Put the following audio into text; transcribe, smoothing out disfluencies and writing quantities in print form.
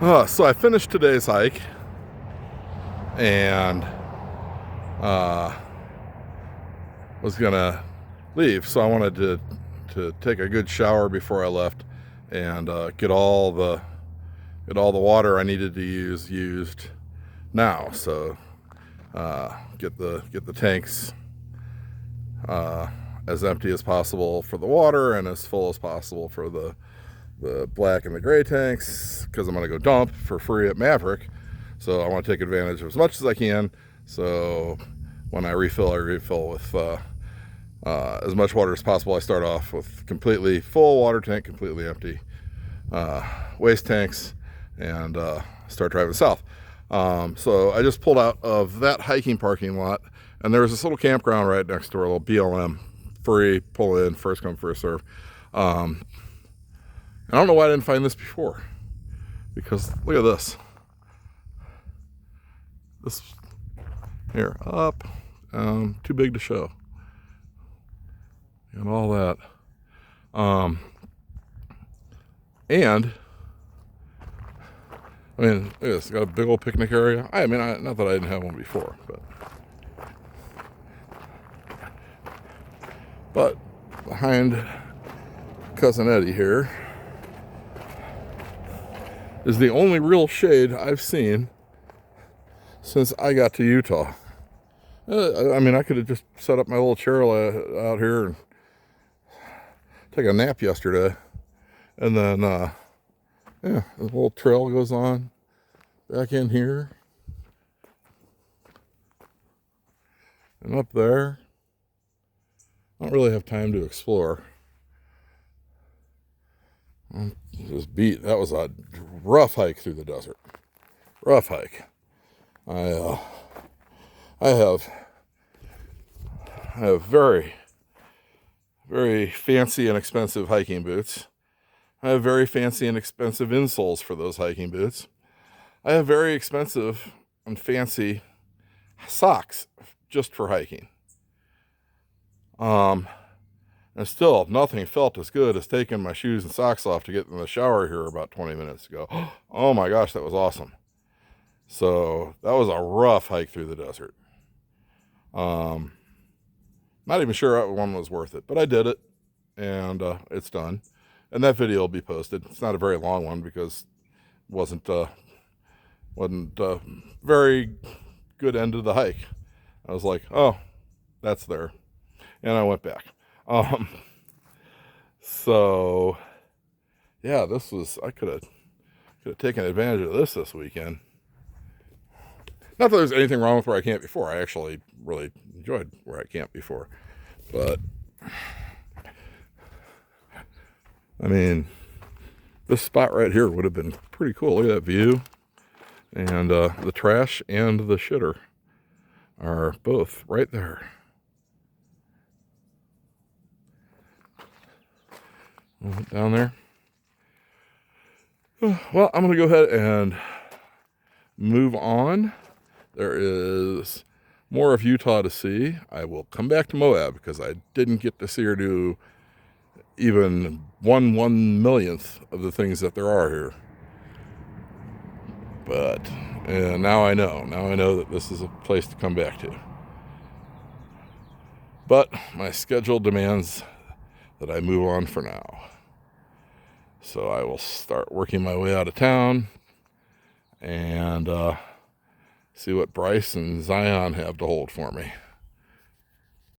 So I finished today's hike and uh, was gonna leave. So I wanted to take a good shower before I left and get all the water I needed to use used now. So get the tanks uh, as empty as possible for the water and as full as possible for the black and the gray tanks, because I'm going to go dump for free at Maverick. So I want to take advantage of as much as I can. So when I refill with as much water as possible. I start off with completely full water tank, completely empty waste tanks, and start driving south. So I just pulled out of that hiking parking lot, and there was this little campground right next door, a little BLM, free, pull in, first come, first serve. I don't know why I didn't find this before, because look at this. This here, up, too big to show, and all that. And I mean, look at this. It's got a big old picnic area. I mean, not that I didn't have one before, but behind Cousin Eddie here is the only real shade I've seen since I got to Utah. I mean, I could have just set up my little chair out here and take a nap yesterday, and then the little trail goes on back in here and up there. I don't really have time to explore. That was a rough hike through the desert. Rough hike. I have very, very fancy and expensive hiking boots. I have very fancy and expensive insoles for those hiking boots. I have very expensive and fancy socks just for hiking. And still, nothing felt as good as taking my shoes and socks off to get in the shower here about 20 minutes ago. Oh my gosh, that was awesome. So that was a rough hike through the desert. Not even sure that one was worth it, but I did it, and it's done. And that video will be posted. It's not a very long one because it wasn't very good end of the hike. I was like, oh, that's there, and I went back. So yeah, I could have taken advantage of this weekend. Not that there's anything wrong with where I camped before. I actually really enjoyed where I camped before. But I mean, this spot right here would have been pretty cool. Look at that view. And the trash and the shitter are both right there. Down there. Well, I'm going to go ahead and move on. There is more of Utah to see. I will come back to Moab because I didn't get to see or do even 1/1,000,000th of the things that there are here. But now I know. Now I know that this is a place to come back to. But my schedule demands that I move on for now. So I will start working my way out of town and see what Bryce and Zion have to hold for me.